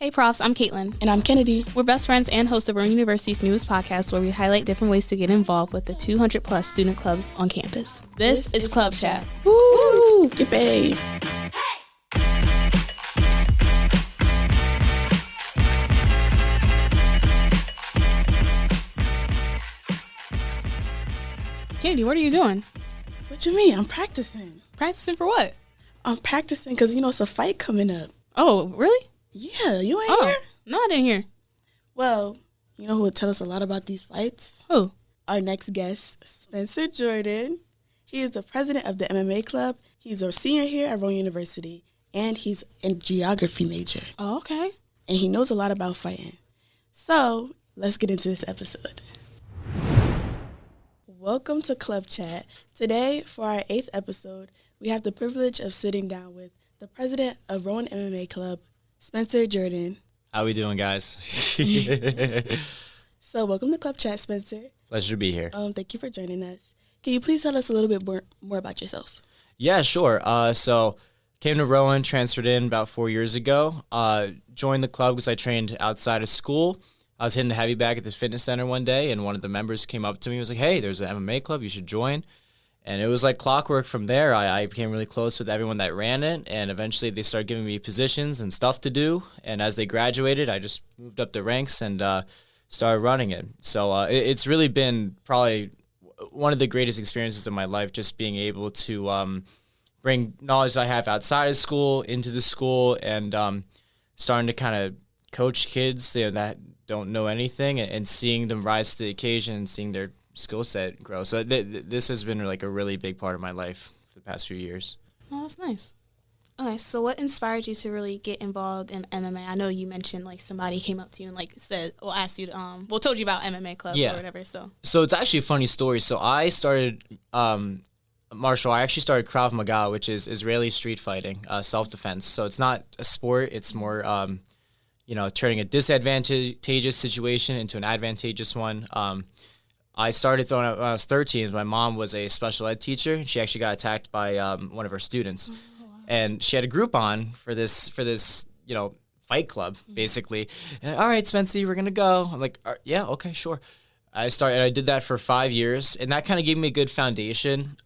Hey profs, I'm Kaitlyn. And I'm Kynedy. We're best friends and hosts of Rowan University's newest podcast where we highlight different ways to get involved with the 200 plus student clubs on campus. This is ClubChat. Woo! Yippee! Kynedy, what are you doing? What you mean? I'm practicing. Practicing for what? I'm practicing because, it's a fight coming up. Oh, really? Yeah, you ain't here? No, I didn't hear. Well, you know who would tell us a lot about these fights? Who? Our next guest, Spencer Jordan. He is the president of the MMA Club. He's a senior here at Rowan University, and he's a geography major. Oh, okay. And he knows a lot about fighting. So, let's get into this episode. Welcome to Club Chat. Today, for our 8th episode, we have the privilege of sitting down with the president of Rowan MMA Club, Spencer Jordan. How we doing, guys? So, welcome to Club Chat, Spencer. Pleasure to be here. Thank you for joining us. Can you please tell us a little bit more about yourself? Yeah, sure. So, came to Rowan, transferred in about 4 years ago. Joined the club because I trained outside of school. I was hitting the heavy bag at the fitness center one day, and one of the members came up to me and was like, hey, there's an MMA club, you should join. And it was like clockwork from there. I became really close with everyone that ran it, and eventually they started giving me positions and stuff to do. And as they graduated, I just moved up the ranks and started running it. So it's really been probably one of the greatest experiences of my life, just being able to bring knowledge I have outside of school into the school, and starting to kind of coach kids that don't know anything, and seeing them rise to the occasion and seeing their skill set grow. So this has been like a really big part of my life for the past few years. Oh, that's nice. Okay, so what inspired you to really get involved in MMA? I know you mentioned like somebody came up to you and like said, or asked you to, told you about MMA Club or whatever. So it's actually a funny story. So I started martial. I actually started Krav Maga, which is Israeli street fighting, self-defense. So it's not a sport. It's more turning a disadvantageous situation into an advantageous one. I started throwing out when I was 13. My mom was a special ed teacher, and she actually got attacked by one of her students. Oh, wow. And she had a Groupon for this fight club, basically. And, all right, Spency, we're going to go. I'm like, yeah, okay, sure. I did that for 5 years, and that kind of gave me a good foundation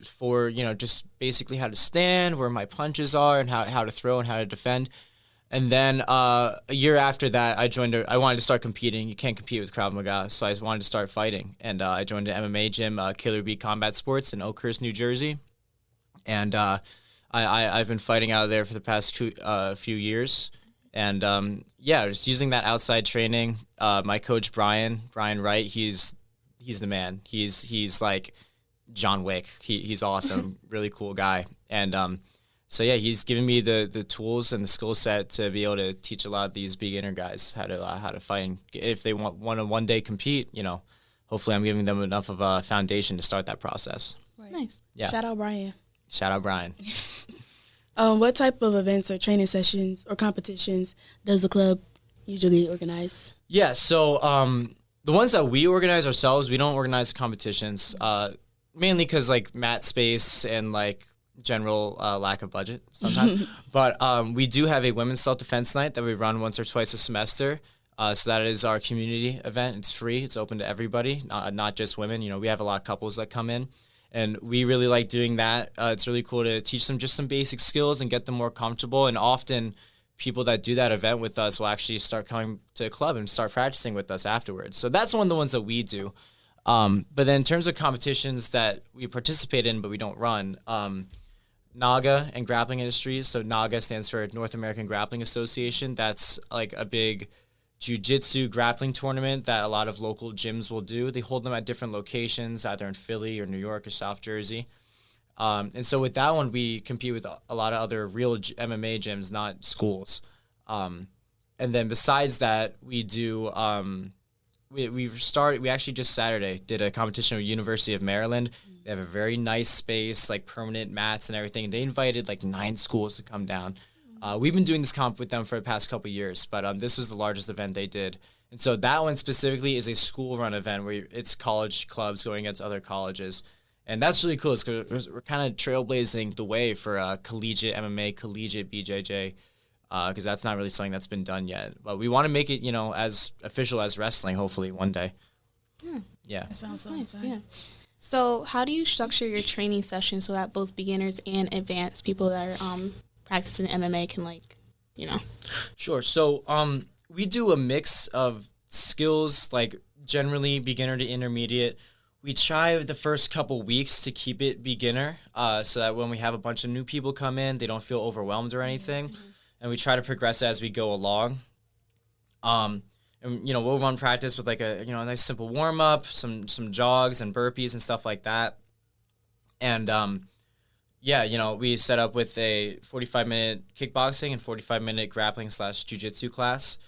for, just basically how to stand, where my punches are, and how to throw and how to defend. And then a year after that, I wanted to start competing. You can't compete with Krav Maga, so I wanted to start fighting. And I joined an MMA gym, Killer Bee Combat Sports in Oakhurst, New Jersey. And I've been fighting out of there for the past few years. And just using that outside training. My coach Brian Wright, he's the man. He's like John Wick. He's awesome, really cool guy. And so yeah, he's given me the tools and the skill set to be able to teach a lot of these beginner guys how to fight. And if they want to one day compete, hopefully I'm giving them enough of a foundation to start that process. Right. Nice. Yeah. Shout out Brian. What type of events or training sessions or competitions does the club usually organize? Yeah, so the ones that we organize ourselves, we don't organize competitions, mainly because like mat space and like general lack of budget sometimes. But we do have a women's self-defense night that we run once or twice a semester. So that is our community event. It's free. It's open to everybody, not just women. We have a lot of couples that come in, and we really like doing that. It's really cool to teach them just some basic skills and get them more comfortable. And often people that do that event with us will actually start coming to the club and start practicing with us afterwards. So that's one of the ones that we do. But then in terms of competitions that we participate in but we don't run, NAGA and Grappling Industries. So NAGA stands for North American Grappling Association. That's like a big jiu-jitsu grappling tournament that a lot of local gyms will do. They hold them at different locations, either in Philly or New York or South Jersey. And so with that one, we compete with a lot of other real MMA gyms, not schools. And then besides that, we do we actually just Saturday did a competition with University of Maryland. They have a very nice space, like permanent mats and everything. They invited like 9 schools to come down. We've been doing this comp with them for the past couple of years, but this was the largest event they did. And so that one specifically is a school-run event where it's college clubs going against other colleges. And that's really cool because we're kind of trailblazing the way for collegiate MMA, collegiate BJJ. because that's not really something that's been done yet. But we want to make it, as official as wrestling, hopefully one day. Yeah. That sounds Nice, nice. yeah. So how do you structure your training sessions so that both beginners and advanced people that are practicing MMA can Sure. So we do a mix of skills, like generally beginner to intermediate. We try the first couple weeks to keep it beginner, so that when we have a bunch of new people come in, they don't feel overwhelmed or anything. Mm-hmm. And we try to progress as we go along. And we'll run practice with like a nice simple warm up, some jogs and burpees and stuff like that. And we set up with a 45-minute kickboxing and 45-minute grappling / jiu-jitsu class.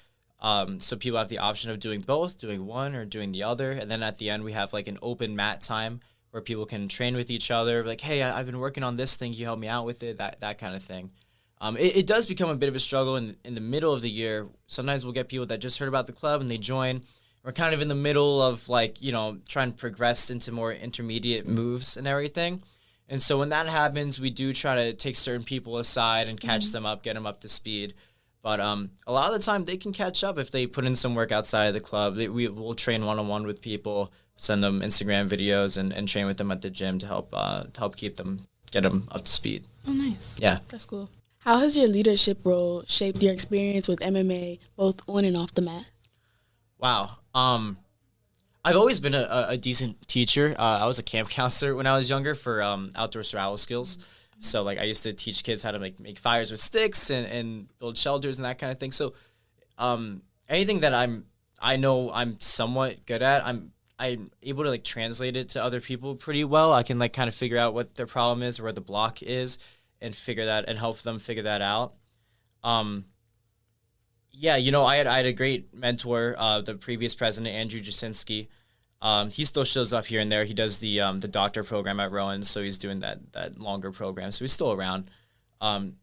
So people have the option of doing both, doing one or doing the other. And then at the end, we have like an open mat time where people can train with each other. Like, hey, I've been working on this thing. Can you help me out with it? That kind of thing. It does become a bit of a struggle in the middle of the year. Sometimes we'll get people that just heard about the club and they join. We're kind of in the middle of trying to progress into more intermediate moves and everything. And so when that happens, we do try to take certain people aside and catch them up, get them up to speed. But a lot of the time they can catch up if they put in some work outside of the club. We'll train one-on-one with people, send them Instagram videos, and train with them at the gym to help get them up to speed. Oh, nice. Yeah. That's cool. How has your leadership role shaped your experience with MMA, both on and off the mat? Wow. I've always been a decent teacher. I was a camp counselor when I was younger for outdoor survival skills. So I used to teach kids how to make fires with sticks and build shelters and that kind of thing. So anything that I know I'm somewhat good at, I'm able to translate it to other people pretty well. I can kind of figure out what their problem is or where the block is and figure that and help them figure that out. I had a great mentor, the previous president, Andrew Jasinski. He still shows up here and there. He does the doctor program at Rowan, so he's doing that longer program. So he's still around.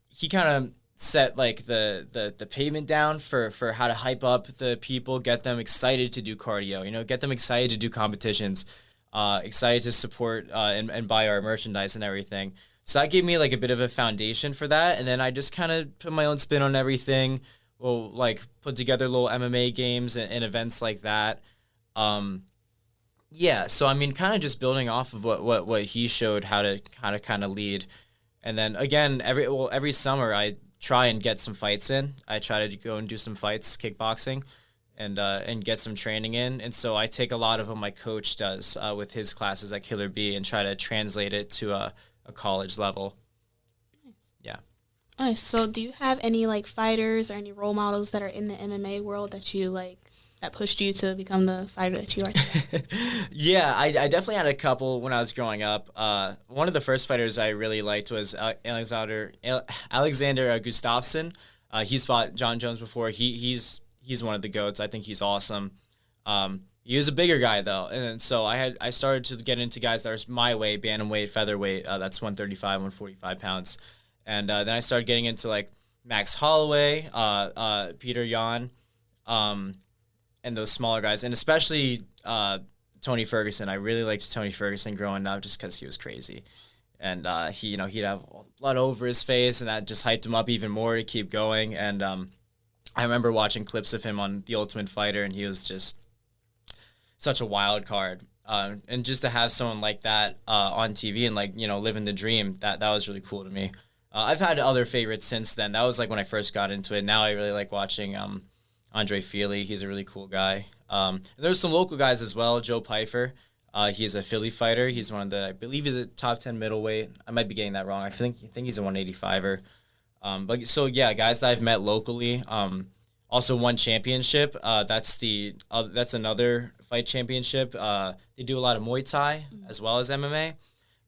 He kind of set the pavement down for how to hype up the people, get them excited to do cardio. Get them excited to do competitions, excited to support and buy our merchandise and everything. So that gave me a bit of a foundation for that, and then I just kind of put my own spin on everything. We'll put together little MMA games and events like that. So I mean, kind of just building off of what he showed how to kind of lead, and then again every summer I try and get some fights in. I try to go and do some fights, kickboxing, and get some training in. And so I take a lot of what my coach does with his classes at Killer B and try to translate it to a college level. Nice. Yeah. Nice. So do you have any fighters or any role models that are in the MMA world that you that pushed you to become the fighter that you are today? Yeah, I definitely had a couple when I was growing up. One of the first fighters I really liked was Alexander Gustafsson. He's fought John Jones before. He's one of the GOATs. I think he's awesome. He was a bigger guy though, and so I started to get into guys that are my weight, bantamweight, featherweight. That's 135, 145 pounds, and then I started getting into Max Holloway, Peter Yan, and those smaller guys, and especially Tony Ferguson. I really liked Tony Ferguson growing up just because he was crazy, and he'd have blood over his face, and that just hyped him up even more to keep going. And I remember watching clips of him on The Ultimate Fighter, and he was just such a wild card. And just to have someone like that on TV and living the dream, that was really cool to me. I've had other favorites since then. That was when I first got into it. Now I really like watching Andre Feely. He's a really cool guy. And there's some local guys as well. Joe Pfeiffer. He's a Philly fighter. He's I believe he's a top 10 middleweight. I might be getting that wrong. I think he's a 185er. But so yeah, guys that I've met locally. Also won championship. That's another fight championship. They do a lot of Muay Thai as well as MMA.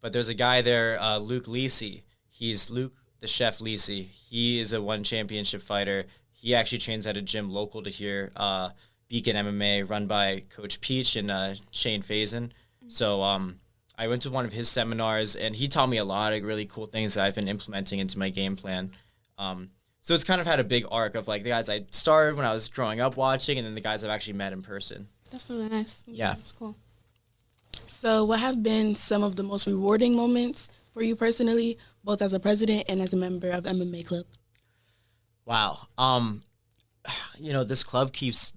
But there's a guy there, Luke Lisi. He's Luke the Chef Lisi. He is a one championship fighter. He actually trains at a gym local to here, Beacon MMA, run by Coach Peach and Shane Faison. So I went to one of his seminars, and he taught me a lot of really cool things that I've been implementing into my game plan. So it's kind of had a big arc of the guys I started when I was growing up watching, and then the guys I've actually met in person. That's really nice. Yeah. That's cool. So what have been some of the most rewarding moments for you personally, both as a president and as a member of MMA Club? Wow. This club keeps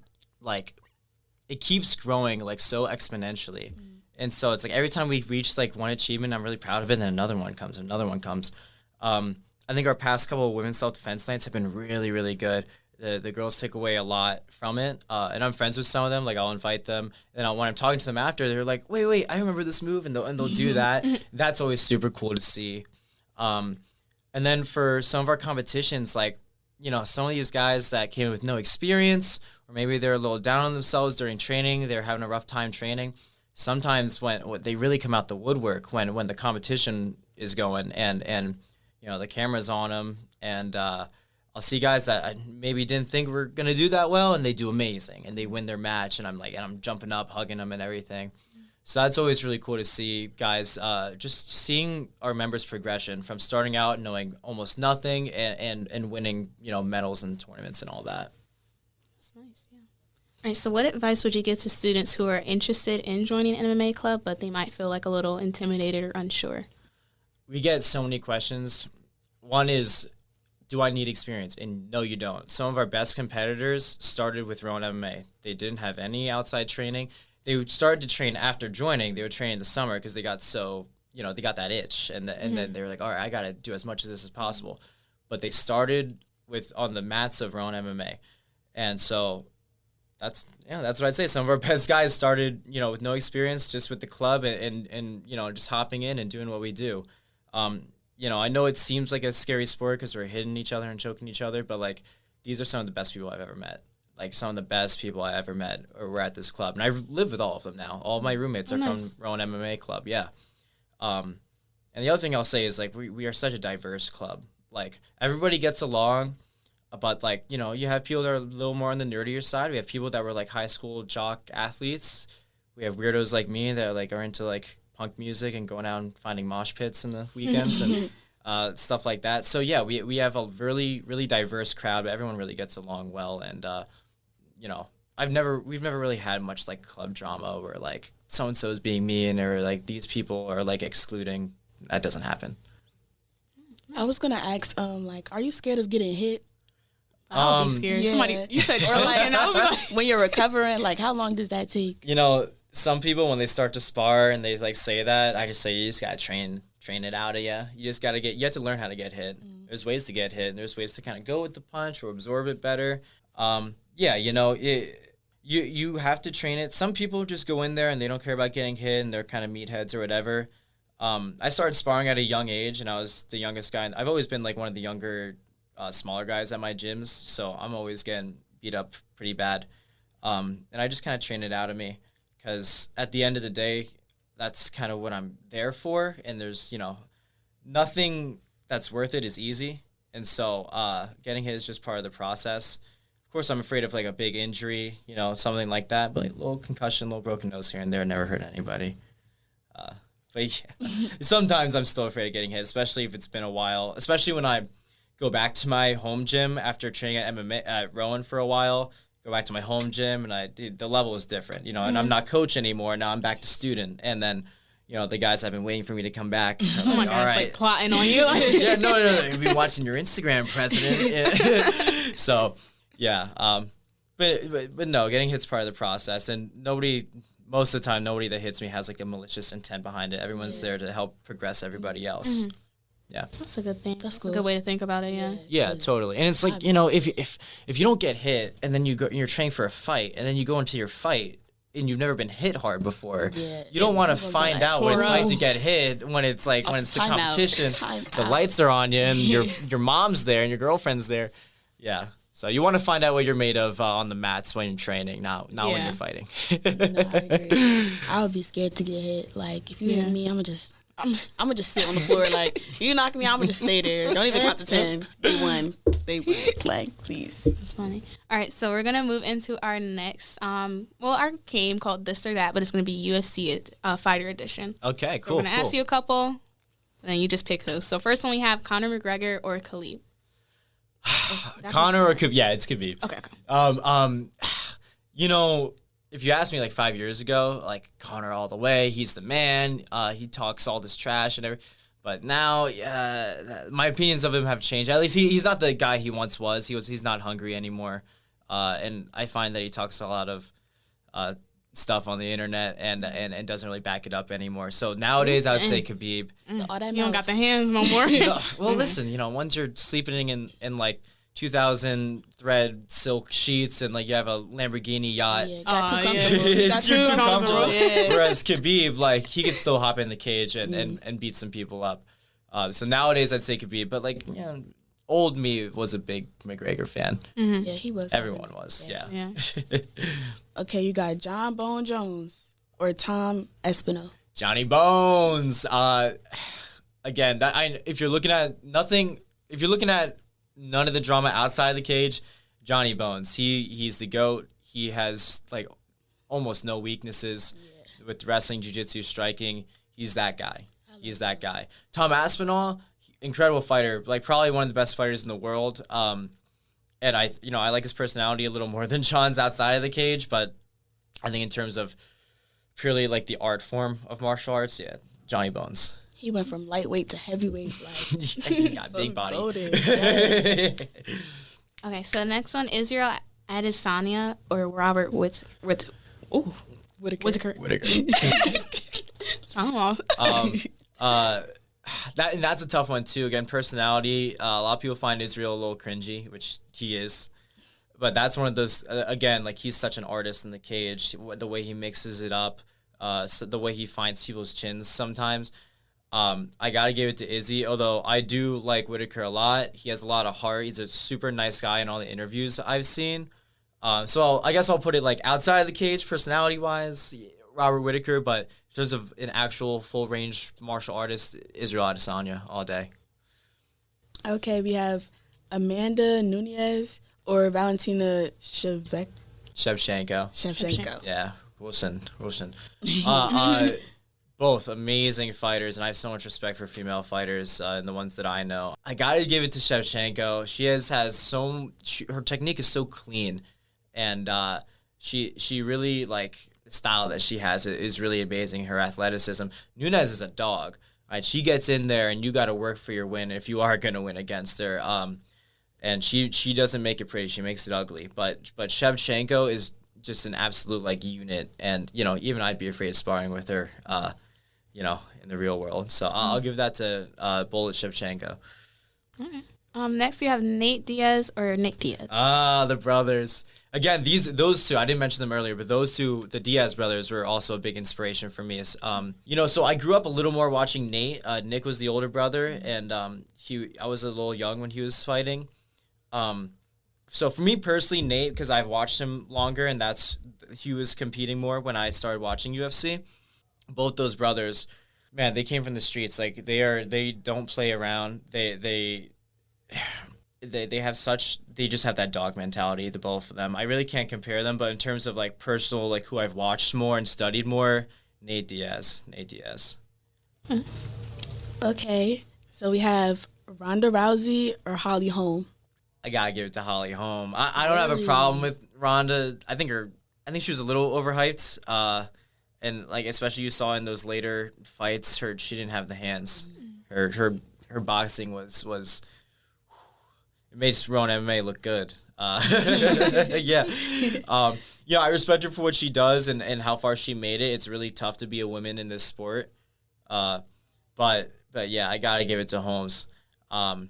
it keeps growing like so exponentially. And so it's like every time we reach like one achievement, I'm really proud of it, and then another one comes. I think our past couple of women's self-defense nights have been really, really good. The girls take away a lot from it, and I'm friends with some of them. Like, I'll invite them, and when I'm talking to them after, they're like, wait, I remember this move, and they'll do that. That's always super cool to see. And then for some of our competitions, like, some of these guys that came with no experience, or maybe they're a little down on themselves during training, they're having a rough time training. Sometimes when they really come out the woodwork when the competition is going and the camera's on them, and I'll see guys that I maybe didn't think were gonna do that well, and they do amazing and they win their match, and I'm jumping up, hugging them, and everything. So that's always really cool to see, guys. Just seeing our members' progression from starting out knowing almost nothing and winning medals and tournaments and all that. That's nice, yeah. All right, so what advice would you give to students who are interested in joining an MMA club, but they might feel like a little intimidated or unsure? We get so many questions. One is, do I need experience? And no, you don't. Some of our best competitors started with Rowan MMA. They didn't have any outside training. They started to train after joining. They would train in the summer because they got they got that itch. And then they were like, all right, I got to do as much of this as possible. But they started on the mats of Rowan MMA. And so that's what I'd say. Some of our best guys started, with no experience, just with the club and just hopping in and doing what we do. I know it seems like a scary sport because we're hitting each other and choking each other, but like these are some of the best people I've ever met. Like some of the best people I ever met were at this club, and I live with all of them now. All of my roommates are from Rowan MMA Club. Yeah. And the other thing I'll say is like we are such a diverse club. Like everybody gets along, but like you have people that are a little more on the nerdier side. We have people that were like high school jock athletes. We have weirdos like me that are into like punk music and going out and finding mosh pits in the weekends and stuff like that. So yeah, we have a really, really diverse crowd, but everyone really gets along well. And we've never really had much like club drama where like so and so is being mean or like these people are like excluding. That doesn't happen. I was gonna ask, are you scared of getting hit? I'll be scared. Yeah. Somebody, you said, when you're recovering, like how long does that take? Some people, when they start to spar and they like say that, I just say you just gotta train it out of you. You just gotta you have to learn how to get hit. There's ways to get hit, and there's ways to kind of go with the punch or absorb it better. You have to train it. Some people just go in there and they don't care about getting hit, and they're kind of meatheads or whatever. I started sparring at a young age, and I was the youngest guy. I've always been like one of the younger, smaller guys at my gyms, so I'm always getting beat up pretty bad. And I just kind of train it out of me. Because at the end of the day, that's kind of what I'm there for. And there's, nothing that's worth it is easy. And so getting hit is just part of the process. Of course, I'm afraid of like a big injury, something like that. But like a little concussion, little broken nose here and there, never hurt anybody. But yeah, sometimes I'm still afraid of getting hit, especially if it's been a while. Especially when I go back to my home gym after training at MMA at Rowan for a while. Go back to my home gym, and the level is different, and I'm not coach anymore. Now I'm back to student, and then, the guys have been waiting for me to come back. Oh my gosh, like plotting on you. Yeah, no, I've been watching your Instagram, President. Yeah. So, yeah, but no, getting hit's part of the process, and most of the time, nobody that hits me has like a malicious intent behind it. Everyone's there to help progress everybody else. Mm-hmm. Yeah, that's a good thing. That's a good way to think about it. Yeah, totally. And it's like if you don't get hit and then you're training for a fight and then you go into your fight and you've never been hit hard before, you don't want to find out what it's like to get hit when it's the competition. The lights are on you and your mom's there and your girlfriend's there. Yeah. So you want to find out what you're made of on the mats when you're training, not when you're fighting. No, I agree. I would be scared to get hit. Like if you hit me, I'm gonna just sit on the floor. Like you knock me, I'm gonna just stay there. Don't even count to 10. They won. Like please. That's funny. All right, so we're gonna move into our next our game called This or That, but it's gonna be UFC Fighter Edition. Okay, cool. So we're gonna ask you a couple, and then you just pick who. So first one we have Conor McGregor or Khabib. Conor or Khabib? Yeah, it's Khabib. Okay. If you asked me like 5 years ago, like Conor all the way, he's the man. He talks all this trash and everything. But now, my opinions of him have changed. At least he's not the guy he once was. He's not hungry anymore. And I find that he talks a lot of stuff on the internet and doesn't really back it up anymore. So nowadays, I would say Khabib. All that You don't got the hands no more. Well, listen, once you're sleeping in like 2,000 thread silk sheets and like you have a Lamborghini yacht. Yeah, got too comfortable. Got too comfortable. Yeah. Whereas Khabib, like, he could still hop in the cage and beat some people up. So nowadays, I'd say Khabib, but like, old me was a big McGregor fan. Yeah, he was. Everyone was, yeah. Okay, you got John Bone Jones or Tom Espinal. Johnny Bones. Again, if you're looking at none of the drama outside the cage, Johnny Bones. He's the GOAT. He has like almost no weaknesses with wrestling, jiu-jitsu, striking. He's that guy. Tom Aspinall, incredible fighter, like probably one of the best fighters in the world. And I like his personality a little more than John's outside of the cage, but I think in terms of purely like the art form of martial arts, Johnny Bones. He went from lightweight to heavyweight. Like, he got big body. Okay, so the next one, Israel Adesanya or Robert Whittaker. That's a tough one too. Again, personality. A lot of people find Israel a little cringy, which he is. But that's one of those. Again, like he's such an artist in the cage. The way he mixes it up, so the way he finds people's chins sometimes. I gotta give it to Izzy, although I do like Whittaker a lot. He has a lot of heart. He's a super nice guy in all the interviews I've seen. So I guess I'll put it like outside of the cage, personality-wise, Robert Whittaker, but in terms of an actual full-range martial artist, Israel Adesanya all day. Okay, we have Amanda Nunes or Valentina Shevchenko. Yeah, Wilson. Both amazing fighters, and I have so much respect for female fighters and the ones that I know. I gotta give it to Shevchenko. She has her technique is so clean, and she really like the style that she has is really amazing. Her athleticism. Nunes is a dog. Right, she gets in there, and you got to work for your win if you are gonna win against her. And she doesn't make it pretty; she makes it ugly. But Shevchenko is just an absolute like unit, and even I'd be afraid of sparring with her. In the real world. So I'll give that to Bullet Shevchenko. Okay. Next we have Nate Diaz or Nick Diaz. The brothers. Again, those two, I didn't mention them earlier, but those two, the Diaz brothers, were also a big inspiration for me. So I grew up a little more watching Nate. Nick was the older brother, and I was a little young when he was fighting. So for me personally, Nate, because I've watched him longer, and he was competing more when I started watching UFC. Both those brothers, man, they came from the streets. Like they don't play around. They just have that dog mentality. The both of them. I really can't compare them, but in terms of like personal, like who I've watched more and studied more, Nate Diaz. Okay, so we have Ronda Rousey or Holly Holm. I gotta give it to Holly Holm. I don't have a problem with Ronda. I think she was a little overhyped. And like especially you saw in those later fights, she didn't have the hands. Her boxing was it made Rowan MMA look good. Yeah. I respect her for what she does and how far she made it. It's really tough to be a woman in this sport. But yeah, I gotta give it to Holmes. But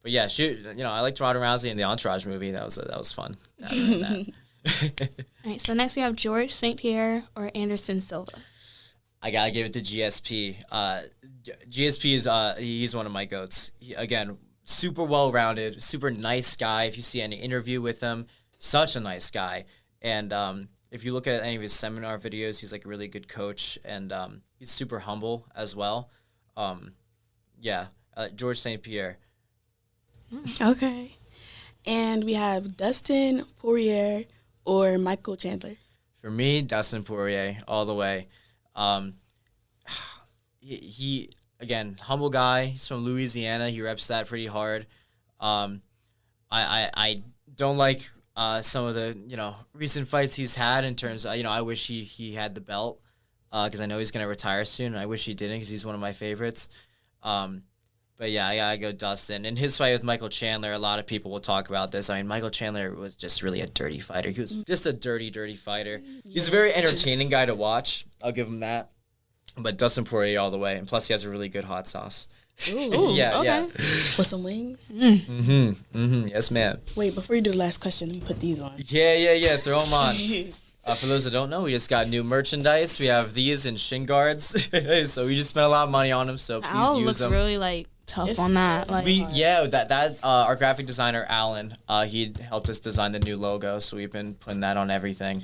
yeah, I liked Ronda Rousey in the Entourage movie. That was fun. All right, so next we have George St. Pierre or Anderson Silva. I gotta give it to GSP. GSP is he's one of my goats. Again, super well-rounded, super nice guy. If you see any interview with him, such a nice guy. And if you look at any of his seminar videos, he's like a really good coach, and he's super humble as well. George St. Pierre. Okay, and we have Dustin Poirier or Michael Chandler. For me, Dustin Poirier all the way. He again, humble guy. He's from Louisiana. He reps that pretty hard. I don't like some of the recent fights he's had in terms of, I wish he had the belt because I know he's gonna retire soon, and I wish he didn't because he's one of my favorites. But yeah, I gotta go Dustin. In his fight with Michael Chandler, a lot of people will talk about this. I mean, Michael Chandler was just really a dirty fighter. He was just a dirty, dirty fighter. He's a very entertaining guy to watch. I'll give him that. But Dustin Poirier all the way. And plus, he has a really good hot sauce. Ooh, yeah, okay. yeah. With some wings? Yes, ma'am. Wait, before you do the last question, let me put these on. Yeah. Throw them on. For those that don't know, we just got new merchandise. We have these and shin guards. So we just spent a lot of money on them. So please use looks them. really like tough on that. Like Our graphic designer Alan, he helped us design the new logo. So we've been putting that on everything.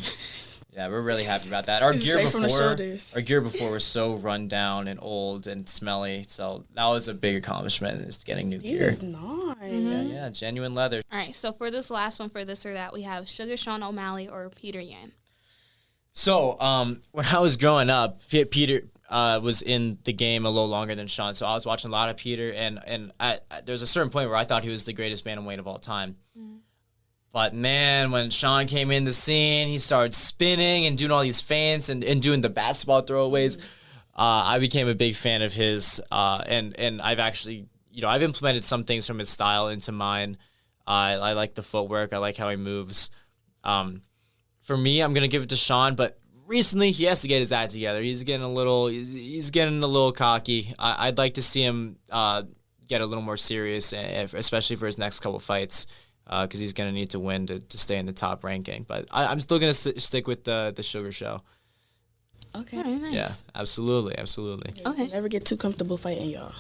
Yeah, we're really happy about that. Our gear before was so run down and old and smelly. So that was a big accomplishment, is getting new gear. This is nice. Yeah, genuine leather. All right, so for this last one, for this or that, we have Sugar Sean O'Malley or Peter Yan. So when I was growing up, Peter was in the game a little longer than Sean. So I was watching a lot of Peter, and there was a certain point where I thought he was the greatest bantamweight of all time. But man, when Sean came in the scene, he started spinning and doing all these feints and doing the basketball throwaways. I became a big fan of his, and I've actually, I've implemented some things from his style into mine. I like the footwork. I like how he moves. For me, I'm gonna give it to Sean, but recently he has to get his act together. He's getting a little cocky. I'd like to see him get a little more serious, especially for his next couple fights. Because he's going to need to win to stay in the top ranking. But I'm still going to stick with the Sugar Show. Okay. Very nice. Yeah, absolutely. Okay. Never get too comfortable fighting, y'all.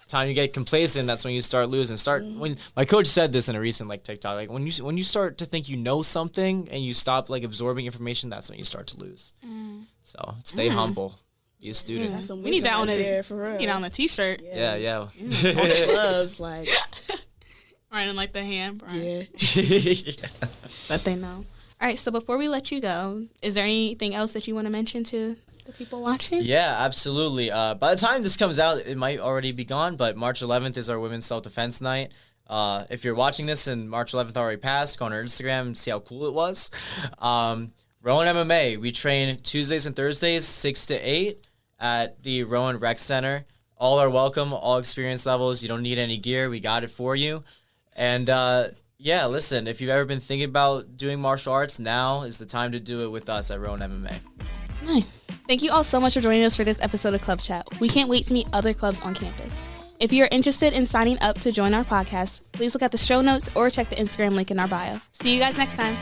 Time you get complacent, that's when you start losing. When my coach said this in a recent TikTok, like when you start to think you know something and you stop absorbing information, that's when you start to lose. So stay humble. Be a student. We need that on there for real. On a t-shirt. Yeah. On the gloves, Right in the hand. Right. Yeah. But they know. All right, so before we let you go, is there anything else that you want to mention to the people watching? Yeah, absolutely. By the time this comes out, it might already be gone, but March 11th is our Women's Self-Defense Night. If you're watching this and March 11th already passed, go on our Instagram and see how cool it was. Rowan MMA, we train Tuesdays and Thursdays, 6 to 8 at the Rowan Rec Center. All are welcome, all experience levels. You don't need any gear. We got it for you. And, listen, if you've ever been thinking about doing martial arts, now is the time to do it with us at Rowan MMA. Nice. Thank you all so much for joining us for this episode of Club Chat. We can't wait to meet other clubs on campus. If you're interested in signing up to join our podcast, please look at the show notes or check the Instagram link in our bio. See you guys next time.